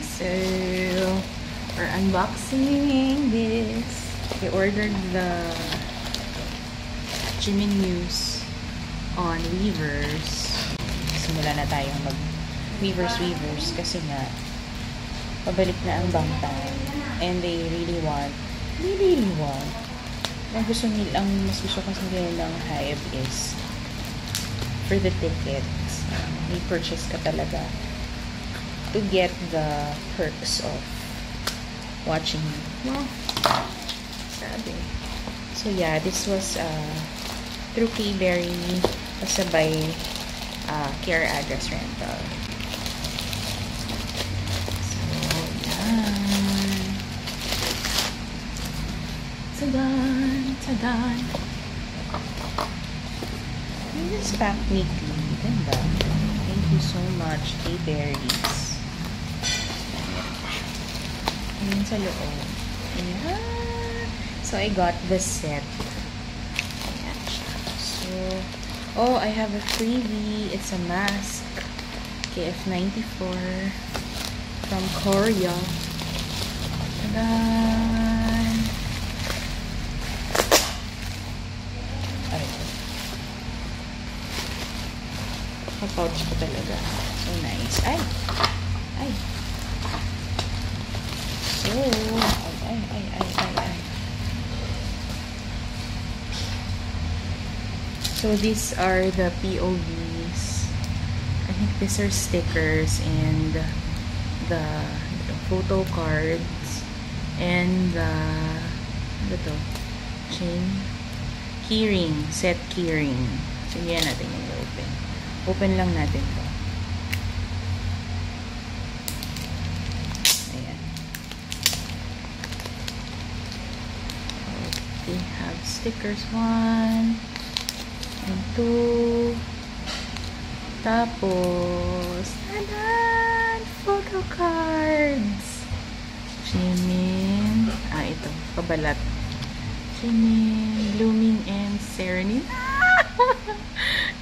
So, we're unboxing this. We ordered the Jimin News on Weverse. Simula na tayong mag-Weverse kasi nga pabalik na ang Bangtan. And they really want ang mas gusto kasi nila ng Hybe is for the tickets. May purchase ka talaga to get the perks of watching. Wow, sabi. So yeah, this was through Kberry kasabay care address rental. So yan. Tadan. This is packed neatly. Ganda. Thank you so much, Kberries. Ayan sa loob. Ayan. So, I got the set. Ayan siya. So, oh, I have a freebie. It's a mask. KF94 from Korea. Tadan! Ay. Kapouch ko talaga. So nice. Ay! So, ay. So, these are the POVs. I think these are stickers and the photo cards and the keyring, set keyring. So, hindi natin yung open. Open lang natin to. Ayan. We have stickers 1 and 2. Tapos, tadan! Photo cards! Jimin. Ito. Pabalat. Jimin, Blooming, and Serenade.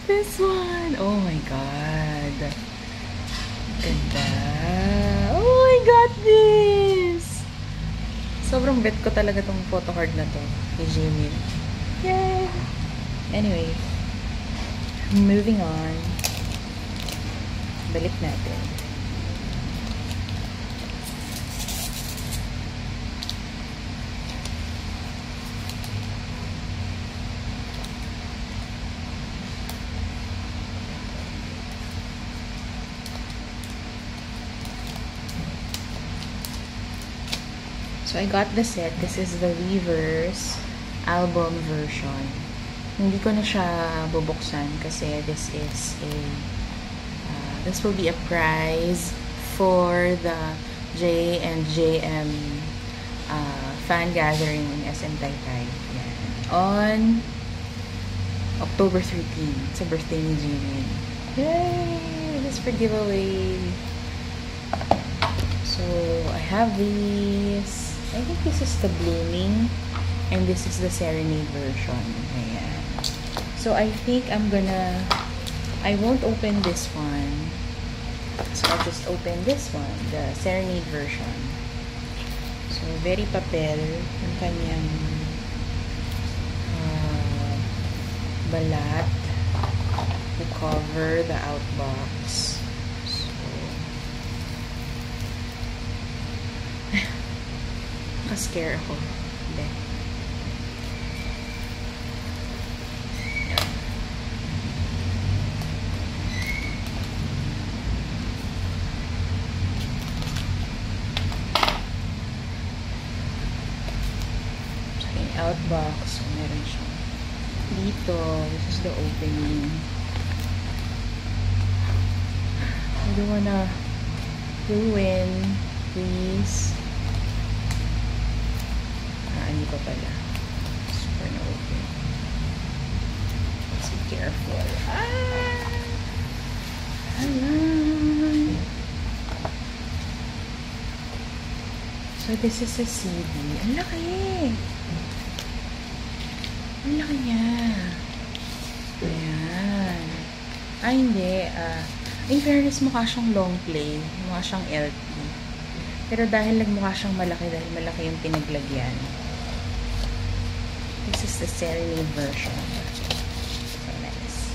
This one! Oh my god! Ganda! Oh, I got this! Sobrang bet ko talaga tong photo card na to ni Jimin. Yay! Anyway, moving on. Balik natin. So, I got the set. This is the Weverse album version. Hindi ko na siya bubuksan kasi this is a this will be a prize for the J and JM fan gathering in SM Taytay. Yan. On October 13. It's a birthday ni Jimin. Yay! This for giveaway. So, I have these. I think this is the Blooming and this is the Serenade version. Ayan. So, I think I won't open this one. So, I'll just open this one, the Serenade version. So, very papel yung kanyang balat to cover the outbox. Scare ako. Hindi. So, yung outbox. So, meron siya. Dito. This is the opening. I don't wanna ruin. Please. Hindi pa pala. Super na open. So careful. Alam. So this is a CD. Ang laki. Ang laki niya. Ayan. Ay, hindi. In fairness, mukha siyang long play. Mukha siyang LP. Pero dahil nagmukha siyang malaki, dahil malaki yung pinaglagyan. This is the Serenade version. So nice.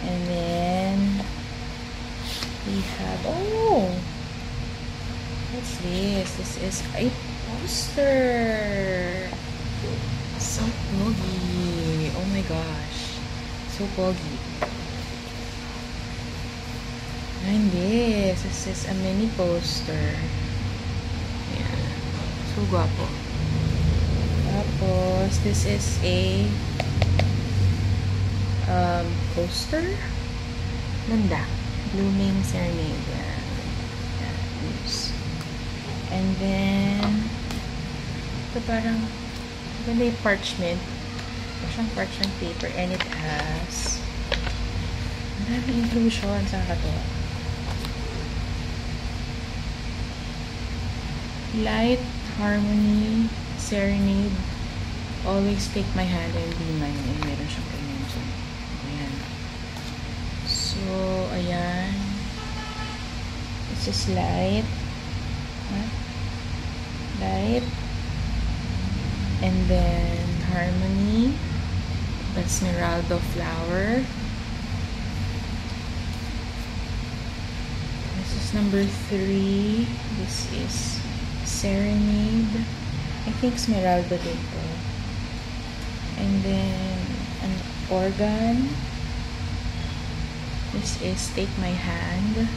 And then, we have, oh! What's this? This is a poster! So pogi! Oh my gosh! So pogi. And this is a mini poster. Yeah. So guwapo. Tapos, this is a poster. Ganda. Blooming Serenade. Yeah. Yeah. And then, ito parang, ganda yung parchment. Ito siyang parchment paper. And it has, maraming inclusion. Saan ka to? Light, harmony, serenade, always take my hand and be mine. And meron siyang ganyan. So, ayan. So, ayan. This is light. Huh? Light. And then, harmony. That's Esmeralda flower. This is number 3. This is Serenade. I think Esmeralda din to. And then, an organ. This is Take My Hand.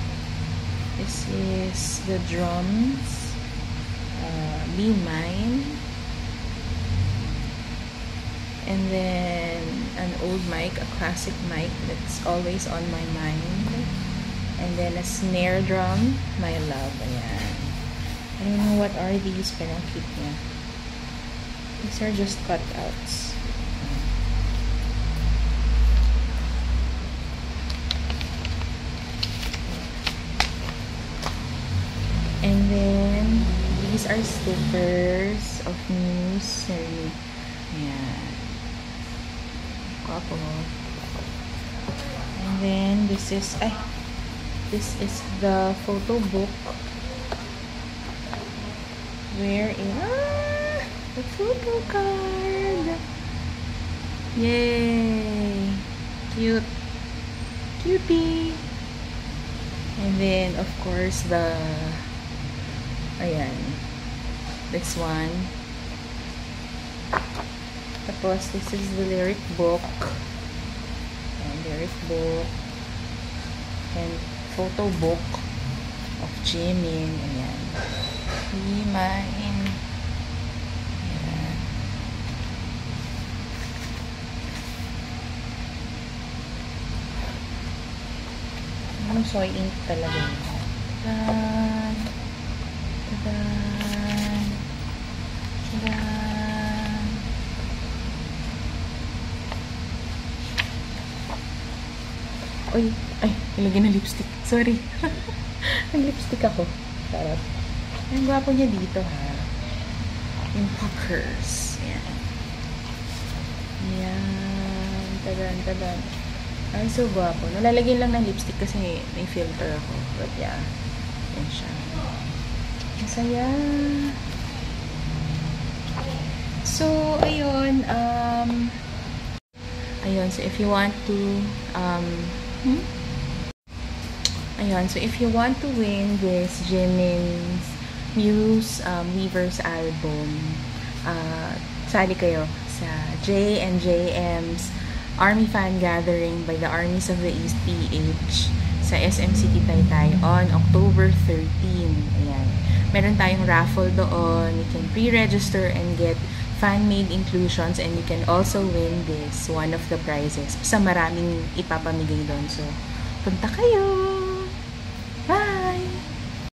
This is the drums. Be Mine. And then, an old mic, a classic mic that's always on my mind. And then, a snare drum, My Love. Ayan. I don't know what are these, pero ang cute niya. These are just cutouts. And then, these are stickers of Muse. Ayan. Couple. And then, this is the photo book. Where is the photo card? Yay! Cute. Cutie! And then, of course, ayan. This one. Tapos, this is the lyric book. And lyric book. And photo book of Jimin. Ayan. Be Mine. Ayan. Ano, soy ink talaga. Tadan. Tadan. Tadan. Uy, ay, nilagyan ng lipstick. Sorry. Nag-lipstick ako. Charot. Ang gwapo niya dito, ha. Yung puckers. Ayan. Ayan. Tadan, tadan. Ay, so gwapo. Nalalagyan lang ng lipstick kasi may filter ako. But yeah. Yan siya. Masaya. So, ayun. Ayun. So, if you want to, ayun. So, if you want to win this Jimin's Muse Weavers album, sali kayo sa J&JM's Army Fan Gathering by the Armies of the East PH sa SM City Taytay on October 13. Ayan. Meron tayong raffle doon. You can pre-register and get fan-made inclusions, and you can also win this, one of the prizes. Basta maraming ipapamigay doon. So, punta kayo!